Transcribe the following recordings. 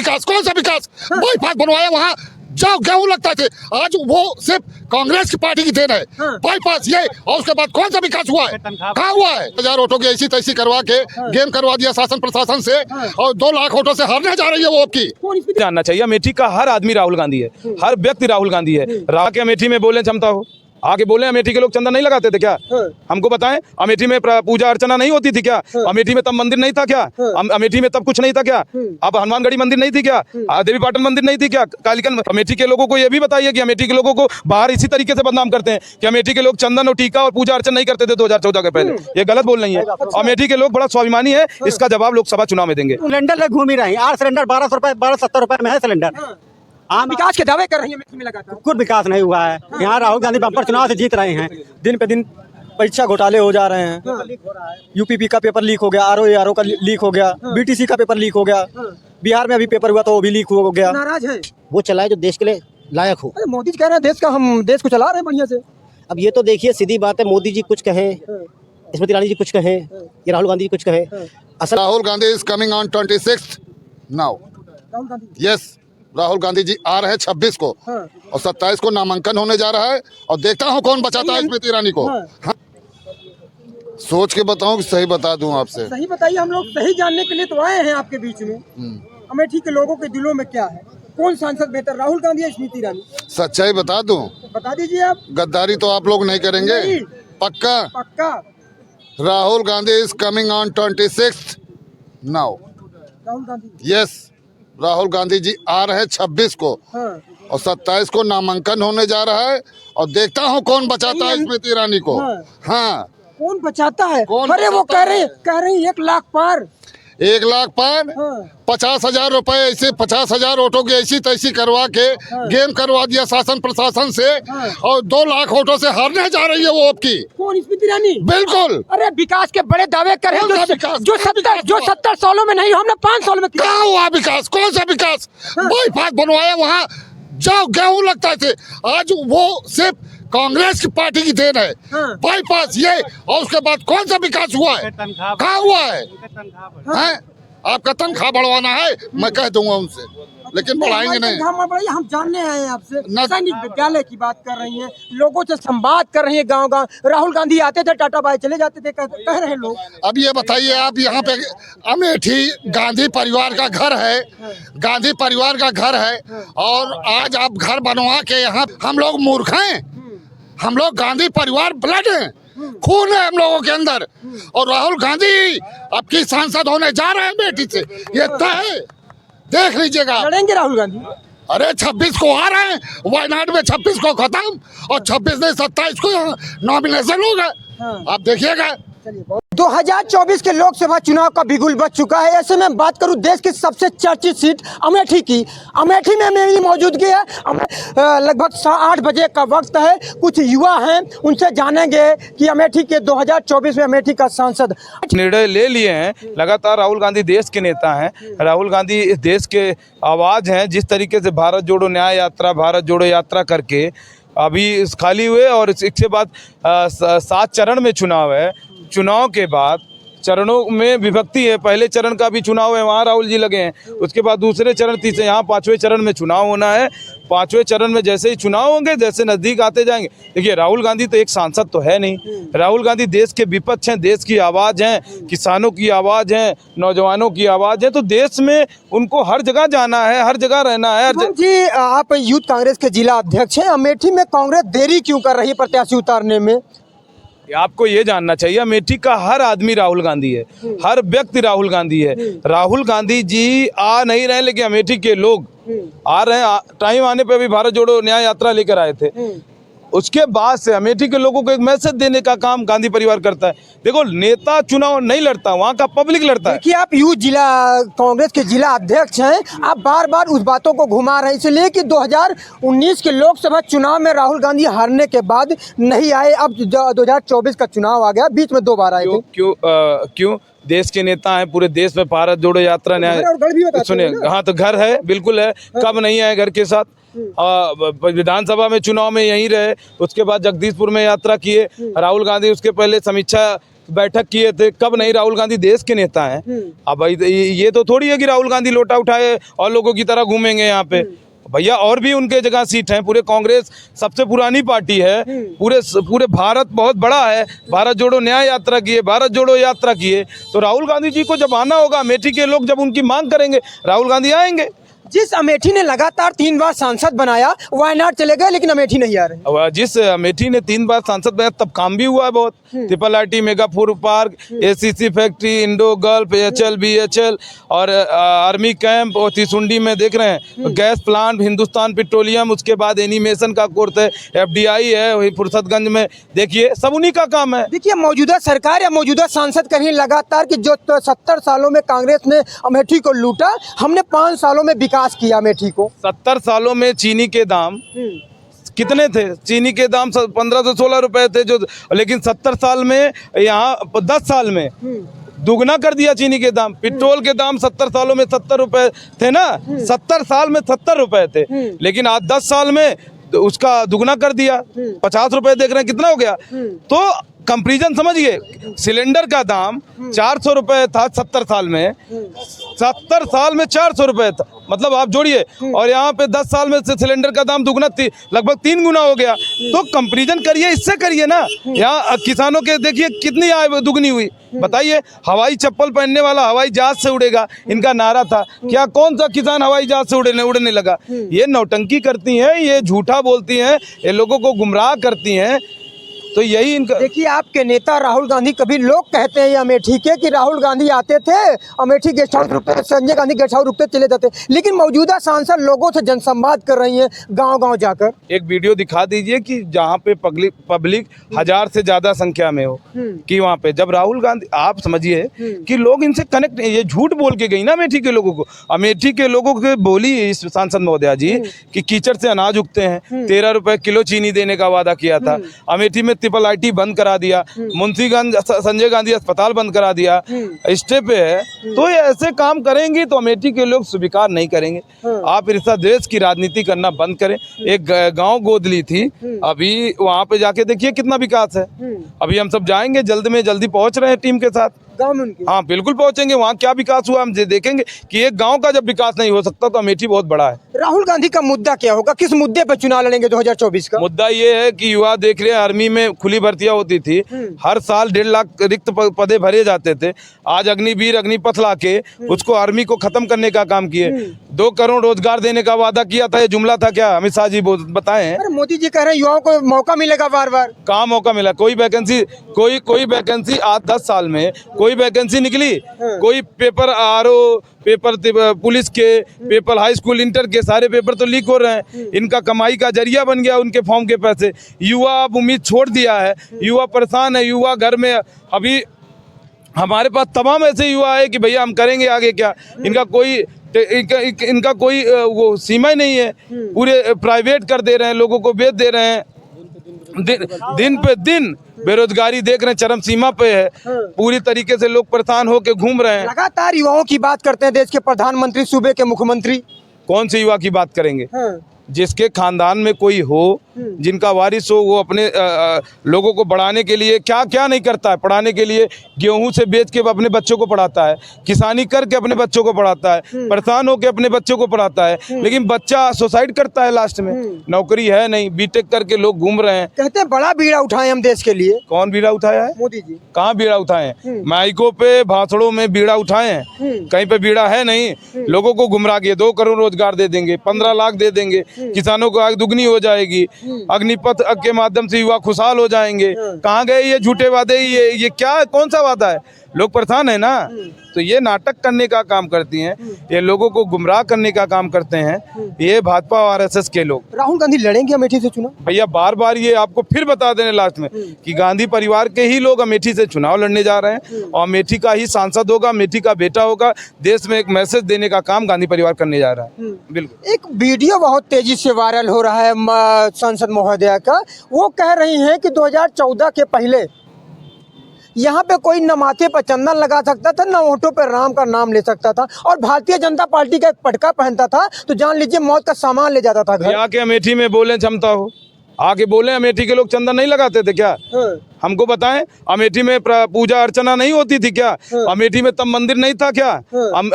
विकास? कौन सा विकास? बाईपास बनवाया वहाँ जाओ गेहूं लगता थे, आज वो सिर्फ कांग्रेस की पार्टी की देन है। बाईपास ये, और उसके बाद कौन सा विकास हुआ है? कहाँ हुआ है? 1000 वोटों की ऐसी तैसी करवा के गेम करवा दिया शासन प्रशासन से, और 2 लाख वोटों से हारने जा रही है वो आपकी। जानना चाहिए, अमेठी का हर आदमी राहुल गांधी है, हर व्यक्ति राहुल गांधी है। के अमेठी में बोले क्षमता हो, आगे बोले अमेठी के लोग चंदा नहीं लगाते थे क्या? हमको बताएं, अमेठी में पूजा अर्चना नहीं होती थी क्या? अमेठी में तब मंदिर नहीं था क्या? अमेठी में तब कुछ नहीं था क्या? अब हनुमानगढ़ी मंदिर नहीं थी क्या? देवी पाटन मंदिर नहीं थी क्या? कालिकन? अमेठी के लोगों को ये भी बताइए कि अमेठी के लोगों को बाहर इसी तरीके से बदनाम करते हैं कि अमेठी के लोग चंदन और टीका और पूजा अर्चना नहीं करते थे 2014 के पहले। ये गलत बोल रही है। अमेठी के लोग बड़ा स्वाभिमानी है, इसका जवाब लोकसभा चुनाव में देंगे। सिलेंडर घूम ही रहे हैं, 8 सिलेंडर 1200 रुपए 1270 रुपए में है सिलेंडर। विकास के दावे कर रही है अमेठी में लगातार। कुछ विकास नहीं हुआ है यहाँ। राहुल गांधी बम्पर चुनाव से जीत रहे हैं, दिन पे दिन परीक्षा घोटाले हो जा रहे हैं। यूपीपी का पेपर लीक हो गया, आरओ का लीक हो गया, बीटीसी का पेपर लीक हो गया, बिहार में अभी पेपर हुआ तो वो भी लीक हो गया। नाराज है वो चलाए जो देश के लिए लायक हो। मोदी जी कह रहे हैं देश का, हम देश को चला रहे हैं बढ़िया से। अब ये तो देखिए सीधी बात है, मोदी जी कुछ कहें, स्मृति ईरानी जी कुछ कहें, ये राहुल गांधी जी कुछ कहें, असल Rahul Gandhi is coming on 26 now. Rahul Gandhi yes, Rahul Gandhi ji आ रहे हैं 26 को, और 27 को नामांकन होने जा रहा है, और देखता हूँ कौन बचाता है स्मृति ईरानी को। हाँ। सोच के बताऊं कि सही बता दूं आपसे? सही बताइए, हम लोग सही जानने के लिए तो आए हैं आपके बीच में। अमेठी के लोगों के दिलों में क्या है, कौन सांसद बेहतर, राहुल गांधी या स्मृति ईरानी? सच्चाई बता दूं? बता दीजिए आप। गद्दारी तो आप लोग नहीं करेंगे? नहीं। पक्का? पक्का। Rahul Gandhi is coming on 26 now. Rahul Gandhi yes, Rahul Gandhi ji आ रहे हैं 26 को, और 27 को नामांकन होने जा रहा है, और देखता हूँ कौन बचाता है स्मृति ईरानी को। हाँ, कौन बचाता है? कौन अरे वो बचाता कह रही 1 लाख पार। 1 लाख पार, 50,000 रुपए ऐसे 50,000 वोटों की ऐसी तैसी करवा के गेम करवा दिया शासन प्रशासन से, और 2 लाख वोटों से हारने जा रही है वो आपकी। कौन, स्मृति ईरानी? बिल्कुल। अरे विकास के बड़े दावे कर रहे हैं, जो 70 सालों में नहीं, हमने 5 सालों में किया। कहाँ हुआ विकास? कौन सा विकास? बाईपास बनवाया वहाँ जाओ गेहूं लगता थे, आज वो सिर्फ कांग्रेस की पार्टी की देन है। बाईपास ये, और उसके बाद कौन सा विकास हुआ है? कहाँ हुआ है? आपका तनख्वाह बढ़वाना है, मैं कह दूंगा उनसे, लेकिन बढ़ाएंगे नहीं। हम जानने आए हैं आपसे, सैनिक विद्यालय की बात कर रही हैं, लोगों से संवाद कर रही है गांव गांव। राहुल गांधी आते थे, टाटा भाई चले जाते थे, कह रहे हैं लोग। अब ये बताइए, आप यहाँ पे अमेठी गांधी परिवार का घर है, गांधी परिवार का घर है, और आज आप घर बनवा के यहाँ, हम लोग मूर्ख हैं? हम लोग गांधी परिवार ब्लड हैं, खून है हम लोगों के अंदर, और राहुल गांधी अब की सांसद होने जा रहे हैं बेटी से, ये तय है, देख लीजिएगा। लड़ेंगे राहुल गांधी? अरे 26 को आ रहे हैं, वायनाड में 26 को खत्म, और 26 नहीं 27 को यहाँ नॉमिनेशन होगा। आप देखिएगा। 2024 के लोकसभा चुनाव का बिगुल बज चुका है। ऐसे में बात करूं देश की सबसे चर्चित सीट अमेठी की, अमेठी में मेरी मौजूदगी है। लगभग 8 बजे का वक्त है। कुछ युवा हैं, उनसे जानेंगे कि अमेठी के 2024 में अमेठी का सांसद निर्णय ले लिए हैं। लगातार राहुल गांधी देश के नेता हैं, राहुल गांधी इस देश के आवाज़ हैं। जिस तरीके से भारत जोड़ो न्याय यात्रा, भारत जोड़ो यात्रा करके अभी खाली हुए, और इसके बाद 7 चरण में चुनाव है। चुनाव के बाद चरणों में विभक्ति है, पहले चरण का भी चुनाव है, वहाँ राहुल जी लगे हैं, उसके बाद दूसरे चरण, तीसरे, यहाँ 5वें चरण में चुनाव होना है। 5वें चरण में जैसे ही चुनाव होंगे, जैसे नज़दीक आते जाएंगे। देखिए, राहुल गांधी तो एक सांसद तो है नहीं, राहुल गांधी देश के विपक्ष हैं, देश की आवाज़ हैं, किसानों की आवाज़ हैं, नौजवानों की आवाज़ है। तो देश में उनको हर जगह जाना है, हर जगह रहना है। जी, आप यूथ कांग्रेस के जिला अध्यक्ष हैं। अमेठी में कांग्रेस देरी क्यों कर रही है प्रत्याशी उतारने में? आपको ये जानना चाहिए, अमेठी का हर आदमी राहुल गांधी है, हर व्यक्ति राहुल गांधी है। राहुल गांधी जी आ नहीं रहे, लेकिन अमेठी के लोग आ रहे हैं। टाइम आने पे अभी भारत जोड़ो न्याय यात्रा लेकर आए थे, उसके बाद से अमेठी के लोगों को एक मैसेज देने का काम गांधी परिवार करता है। देखो, नेता चुनाव नहीं लड़ता, वहाँ का पब्लिक लड़ता है। देखिए, आप यूथ जिला कांग्रेस के जिला अध्यक्ष हैं, आप बार बार उस बातों को घुमा रहे हैं, इसलिए कि 2019 के लोकसभा चुनाव में राहुल गांधी हारने के बाद नहीं आए, अब 2024 का चुनाव आ गया, बीच में 2 बार आए थे। क्यों? देश के नेता हैं, पूरे देश में भारत जोड़ो यात्रा न्याय, सुनिए, हाँ तो घर है, बिल्कुल है, कब नहीं आए घर के साथ। विधानसभा में चुनाव में यहीं रहे, उसके बाद जगदीशपुर में यात्रा किए राहुल गांधी, उसके पहले समीक्षा बैठक किए थे, कब नहीं। राहुल गांधी देश के नेता हैं। अब भाई ये तो थोड़ी है कि राहुल गांधी लोटा उठाए और लोगों की तरह घूमेंगे यहाँ पे। भैया और भी उनके जगह सीट हैं। पूरे कांग्रेस सबसे पुरानी पार्टी है, पूरे भारत बहुत बड़ा है। भारत जोड़ो न्याय यात्रा किए, भारत जोड़ो यात्रा किए। तो राहुल गांधी जी को जब आना होगा, अमेठी के लोग जब उनकी मांग करेंगे, राहुल गांधी आएंगे। जिस अमेठी ने लगातार 3 बार सांसद बनाया, वायनाड चले गए लेकिन अमेठी नहीं आ रहे। अब जिस अमेठी ने 3 बार सांसद बनाया तब काम भी हुआ है बहुत। Triple IT, mega food park, ACC factory, Indo gulf, HL, BHEL और आर्मी कैंप, और तिसुंडी में देख रहे हैं गैस प्लांट, हिंदुस्तान पेट्रोलियम, उसके बाद एनिमेशन का कोर्स है, एफडीआई है, वही फुर्सतगंज में देखिए, सब उन्हीं का काम है। देखिए मौजूदा सरकार या मौजूदा सांसद कहीं लगातार कि जो 70 सालों में कांग्रेस ने अमेठी को लूटा, हमने 5 सालों में विकास किया अमेठी को। 70 सालों में चीनी के दाम कितने थे? चीनी के दाम 15 से 16 रुपए थे जो, लेकिन 70 साल में, यहाँ 10 साल में दुगना कर दिया चीनी के दाम। पेट्रोल के दाम 70 सालों में 70 रुपए थे ना, 70 साल में 70 रुपए थे, लेकिन आज 10 साल में उसका दुगना कर दिया, 50 रुपए देख रहे हैं, कितना हो गया? तो कंपैरिजन समझिए, सिलेंडर का दाम 400 रुपए था 70 साल में, 70 साल में 400 रुपए था, मतलब आप जोड़िए, और यहाँ पे 10 साल में सिलेंडर का दाम दुगना, लगभग 3 गुना हो गया। तो कंपैरिजन करिए, इससे करिए ना। यहाँ किसानों के देखिए कितनी आय दुगनी हुई, बताइए। हवाई चप्पल पहनने वाला हवाई जहाज से उड़ेगा, इनका नारा था। क्या कौन सा किसान हवाई जहाज से उड़ने लगा? ये नौटंकी करती हैं, ये झूठा बोलती हैं, ये लोगों को गुमराह करती हैं। तो यही इनका। देखिए आपके नेता राहुल गांधी, कभी लोग कहते हैं ये अमेठी के कि राहुल गांधी आते थे, अमेठी गेस्ट हाउस रुकते, संजय गांधी गेस्ट हाउस रुकते, चले जाते, लेकिन मौजूदा सांसद लोगों से जनसंवाद कर रही हैं गांव-गांव जाकर। एक वीडियो दिखा दीजिए कि जहाँ पे पब्लिक 1000 से ज्यादा संख्या में हो, कि वहाँ पे जब राहुल गांधी, आप समझिए कि लोग इनसे कनेक्ट, ये झूठ बोल के गई ना अमेठी के लोगों को। अमेठी के लोगों को बोली इस सांसद महोदया जी कि कीचड़ से अनाज उगते हैं, 13 रुपए किलो चीनी देने का वादा किया था। अमेठी में ट्रिपल आईटी बंद करा दिया, मुंशीगंज संजय गांधी अस्पताल बंद करा दिया, स्टे पे है। तो ये ऐसे काम करेंगी तो अमेठी के लोग स्वीकार नहीं करेंगे। आप ईर्ष्या द्वेष की राजनीति करना बंद करें। एक गांव गोद ली थी, अभी वहां पे जाके देखिए कितना विकास है। अभी हम सब जाएंगे, जल्द में जल्दी पहुंच रहे हैं टीम के साथ गांव में उनके। हाँ बिल्कुल पहुंचेंगे, वहाँ क्या विकास हुआ हम देखेंगे कि एक गांव का जब विकास नहीं हो सकता तो अमेठी बहुत बड़ा है। राहुल गांधी का मुद्दा क्या होगा, किस मुद्दे पर चुनाव लड़ेंगे 2024 का? मुद्दा ये है कि युवा देख रहे हैं, आर्मी में खुली भर्तियां होती थी, हर साल 1.5 लाख रिक्त पदे भरे जाते थे। आज अग्निवीर अग्निपथ लाके उसको आर्मी को खत्म करने का काम किए। 2 करोड़ रोजगार देने का वादा किया था, ये जुमला था क्या? अमित शाह जी बताए हैं। अरे मोदी जी कह रहे हैं युवाओं को मौका मिलेगा बार बार। कहाँ मौका मिला? कोई वैकेंसी आज 10 साल में कोई वैकेंसी निकली? कोई पेपर आरओ, पेपर पुलिस के, पेपर हाई स्कूल इंटर के, सारे पेपर तो लीक हो रहे हैं। इनका कमाई का जरिया बन गया उनके फॉर्म के पैसे। युवा अब उम्मीद छोड़ दिया है, युवा परेशान है, युवा घर में। अभी हमारे पास तमाम ऐसे युवा है कि भैया हम करेंगे आगे क्या। इनका कोई वो सीमा ही नहीं है, पूरे प्राइवेट कर दे रहे हैं, लोगों को बेच दे रहे हैं। दिन पे दिन बेरोजगारी देख रहे हैं, चरम सीमा पे है। पूरी तरीके से लोग परेशान होकर घूम रहे हैं। लगातार युवाओं की बात करते हैं, देश के प्रधानमंत्री, सूबे के मुख्यमंत्री। कौन से युवा की बात करेंगे? जिसके खानदान में कोई हो, जिनका वारिस हो, वो अपने लोगों को बढ़ाने के लिए क्या क्या नहीं करता है। पढ़ाने के लिए गेहूं से बेच के अपने बच्चों को पढ़ाता है, किसानी करके अपने बच्चों को पढ़ाता है, परेशान होकर अपने बच्चों को पढ़ाता है, लेकिन बच्चा सुसाइड करता है लास्ट में। नौकरी है नहीं, बीटेक करके लोग घूम रहे हैं। कहते हैं बड़ा बीड़ा उठाए हम देश के लिए। कौन बीड़ा उठाया है? मोदी जी। कहाँ बीड़ा उठाए हैं? माइकों पे, भाषणों में बीड़ा उठाए हैं, कहीं पे बीड़ा है नहीं। लोगों को गुमराह किए, 2 करोड़ रोजगार दे देंगे, 15 लाख दे देंगे, किसानों को आग दुगनी हो जाएगी, अग्निपथ के माध्यम से युवा खुशहाल हो जाएंगे। कहाँ गए ये झूठे वादे? ये क्या, कौन सा वादा है? लोग परेशान है ना। तो ये नाटक करने का काम करती हैं, ये लोगों को गुमराह करने का काम करते हैं ये भाजपा और आरएसएस के लोग। राहुल गांधी लड़ेंगे अमेठी से चुनाव? भैया बार बार ये आपको फिर बता देने लास्ट में कि गांधी परिवार के ही लोग अमेठी से चुनाव लड़ने जा रहे हैं, और अमेठी का ही सांसद होगा, अमेठी का बेटा होगा। देश में एक मैसेज देने का काम गांधी परिवार करने जा रहा है। बिल्कुल। एक वीडियो बहुत तेजी से वायरल हो रहा है सांसद महोदया का। वो कह रही हैं कि 2014 के पहले यहाँ पे कोई न माथे पर चंदन लगा सकता था, न होठों पे राम का नाम ले सकता था, और भारतीय जनता पार्टी का एक पटका पहनता था तो जान लीजिए मौत का सामान ले जाता था घर। यहाँ के अमेठी में बोले क्षमता हो, आके बोले अमेठी के लोग चंदा नहीं लगाते थे क्या? हमको बताएं, अमेठी में पूजा अर्चना नहीं होती थी क्या? अमेठी में तब मंदिर नहीं था क्या?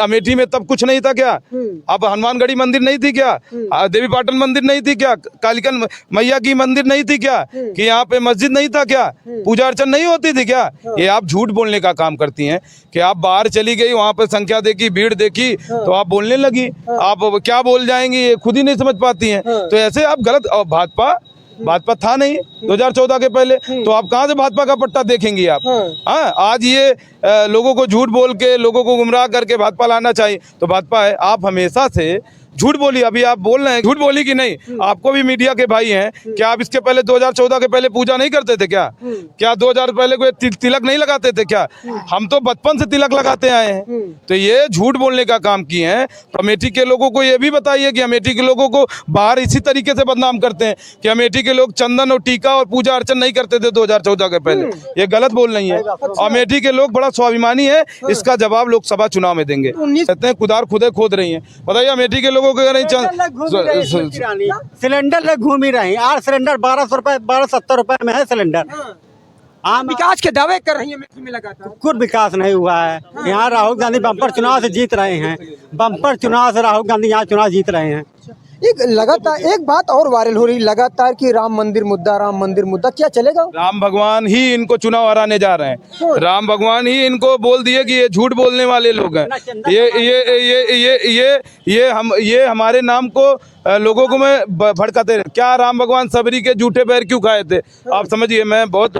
अमेठी में तब कुछ नहीं था क्या? अब हनुमानगढ़ी मंदिर नहीं थी क्या? देवी पाटन मंदिर नहीं थी क्या? कालिका मैया की मंदिर नहीं थी क्या? कि यहाँ पे मस्जिद नहीं था क्या? पूजा अर्चना नहीं होती थी क्या? ये आप झूठ बोलने का काम करती हैं कि आप बाहर चली गई, वहाँ पे संख्या देखी, भीड़ देखी, तो आप बोलने लगी। आप क्या बोल जाएंगी ये खुद ही नहीं समझ पाती हैं। तो ऐसे आप गलत। और भाजपा था नहीं 2014 के पहले, तो आप कहाँ से भाजपा का पट्टा देखेंगी आप? हाँ, आज ये लोगों को झूठ बोल के, लोगों को गुमराह करके भाजपा लाना चाहिए, तो भाजपा है। आप हमेशा से झूठ बोली, अभी आप बोल रहे हैं झूठ बोली कि नहीं? आपको भी मीडिया के भाई हैं, क्या आप इसके पहले 2014 के पहले पूजा नहीं करते थे क्या? क्या 2000 पहले कोई तिलक नहीं लगाते थे क्या? हम तो बचपन से तिलक लगाते आए हैं। तो ये झूठ बोलने का काम किए हैं। तो अमेठी के लोगों को ये भी बताइए कि अमेठी के लोगों को बाहर इसी तरीके से बदनाम करते हैं कि अमेठी के लोग चंदन और टीका और पूजा अर्चन नहीं करते थे 2014 के पहले। ये गलत बोल रही है। अमेठी के लोग बड़ा स्वाभिमानी है, इसका जवाब लोकसभा चुनाव में देंगे। कहते हैं खुदार खुदे खोद रही है। बताइए अमेठी के लोगों को सिलेंडर ले घूम ही रही। 8 सिलेंडर 1200 रुपए, 1270 रुपए में है सिलेंडर। आम विकास के दावे कर रही है अमेठी में लगातार। कुछ विकास नहीं हुआ है यहाँ। राहुल गांधी बम्पर चुनाव से जीत रहे हैं। बम्पर चुनाव से राहुल गांधी यहाँ चुनाव जीत रहे हैं। एक लगातार एक बात और वायरल हो रही लगातार कि राम मंदिर मुद्दा क्या चलेगा? राम भगवान ही इनको चुनाव हराने जा रहे हैं। राम भगवान ही इनको बोल दिए कि ये झूठ बोलने वाले लोग हैं। ये हमारे नाम को लोगों को में भड़काते रहे। क्या राम भगवान सबरी के जूठे पैर क्यों खाए थे? आप समझिए, मैं बहुत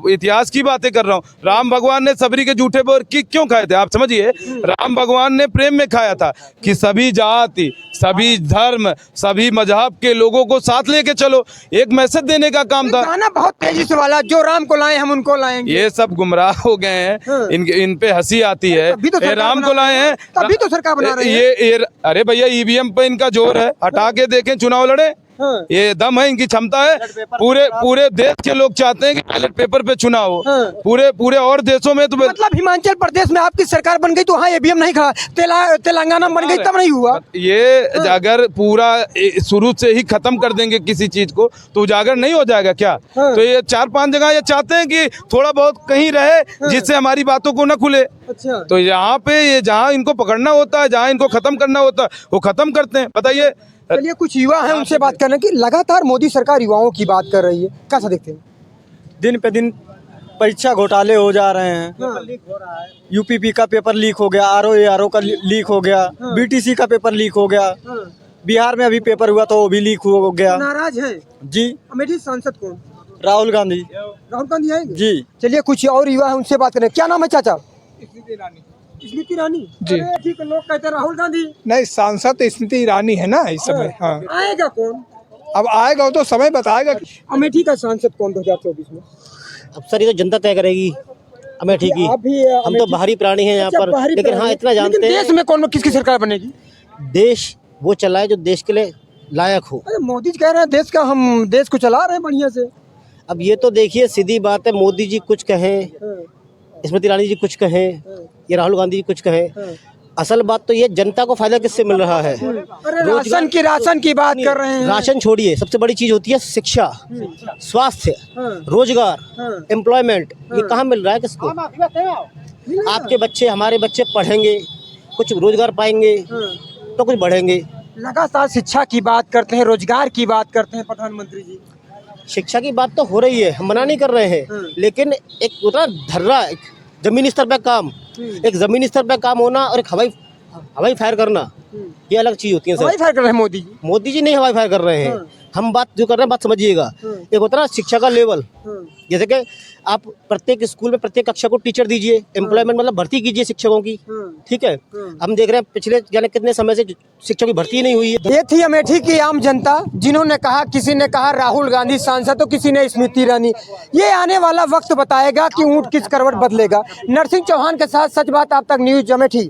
इतिहास की बातें कर रहा हूँ। राम भगवान ने सबरी के जूठे पैर क्यों खाए थे? आप समझिए, राम भगवान ने प्रेम में खाया था कि सभी जाति, सभी धर्म, सभी मजहब के लोगों को साथ लेके चलो। एक मैसेज देने का काम था। गाना बहुत तेजी से वाला, जो राम को लाए हम उनको लाएंगे। ये सब गुमराह हो गए हैं। इन पे हंसी आती है। ये राम को लाए हैं, तभी तो सरकार बना रही है। ये अरे भैया, ईवीएम पे इनका जोर है, हटा के देखें चुनाव लड़े। ये दम है, इनकी क्षमता है। पूरे देश के लोग चाहते हैं कि बैलेट पेपर पे चुनाव हो। पूरे और देशों में तो मतलब हिमाचल प्रदेश में आपकी सरकार बन गई तो हाँ ईवीएम नहीं खड़ा, तेलंगाना बन गई तब नहीं हुआ। ये अगर पूरा शुरू से ही खत्म कर देंगे किसी चीज को तो उजागर नहीं हो जाएगा क्या? तो ये 4-5 जगह ये चाहते हैं कि थोड़ा बहुत कहीं रहे जिससे हमारी बातों को न खुले। अच्छा, तो यहाँ पे ये जहाँ इनको पकड़ना होता है, जहाँ इनको खत्म करना होता है, वो खत्म करते हैं। बताइए। चलिए कुछ युवा हैं, उनसे बात करने की। लगातार मोदी सरकार युवाओं की बात कर रही है, कैसा देखते हैं? दिन पे दिन परीक्षा घोटाले हो जा रहे हैं। यूपीपी का पेपर लीक हो गया, आरओ का लीक हो गया, बीटीसी का पेपर लीक हो गया। बिहार में अभी पेपर हुआ तो वो भी लीक हो गया। नाराज है जी। अमेठी सांसद कौन? राहुल गांधी आएंगे जी। चलिए कुछ और युवा है, उनसे बात करें। क्या नाम है चाचा? स्मृति ईरानी जी। ठीक है, लोग कहते हैं राहुल गांधी। नहीं, सांसद तो स्मृति ईरानी है ना इस समय। हाँ, आएगा कौन? अब आएगा वो तो समय बताएगा। अमेठी का सांसद कौन 2024 में? अब सर ये तो जनता तय करेगी अमेठी की। आप भी हम तो बाहरी प्राणी हैं यहाँ पर, लेकिन हाँ इतना जानते हैं देश में कौन किसकी सरकार बनेगी? देश वो चलाए जो देश के लिए लायक हो। अरे मोदी जी कह रहे हैं देश का, हम देश को चला रहे हैं बढ़िया से। अब ये तो देखिए सीधी बात है, मोदी जी कुछ कहें, स्मृति ईरानी जी कुछ कहें, ये राहुल गांधी जी कुछ कहें, असल बात तो ये जनता को फायदा किससे मिल रहा है? अरे राशन की बात कर रहे हैं। राशन छोड़िए, सबसे बड़ी चीज होती है शिक्षा, स्वास्थ्य, रोजगार, एम्प्लॉयमेंट। ये कहाँ मिल रहा है किसको? आपके बच्चे, हमारे बच्चे पढ़ेंगे, कुछ रोजगार पाएंगे तो कुछ बढ़ेंगे। लगातार शिक्षा की बात करते हैं, रोजगार की बात करते हैं प्रधानमंत्री जी। शिक्षा की बात तो हो रही है, हम मना नहीं कर रहे हैं, लेकिन एक उतना धर्रा, एक जमीनी स्तर पे काम, एक जमीनी स्तर पे काम होना और एक हवाई फायर करना, ये अलग चीज होती है। हवाई फायर कर रहे हैं मोदी जी। मोदी जी नहीं हवाई फायर कर रहे हैं। हम बात जो कर रहे हैं, बात समझिएगा। एक होता है ना शिक्षा का लेवल, जैसे कि आप प्रत्येक स्कूल में प्रत्येक कक्षा को टीचर दीजिए, एम्प्लॉयमेंट मतलब भर्ती कीजिए शिक्षकों की। ठीक है, हम देख रहे हैं पिछले जाने कितने समय से शिक्षकों की भर्ती नहीं हुई है। ये थी अमेठी की आम जनता, जिन्होंने कहा, किसी ने कहा राहुल गांधी सांसद तो किसी ने स्मृति ईरानी। ये आने वाला वक्त बताएगा कि ऊंट किस करवट बदलेगा। नरसिंह चौहान के साथ सच बात आप तक न्यूज अमेठी।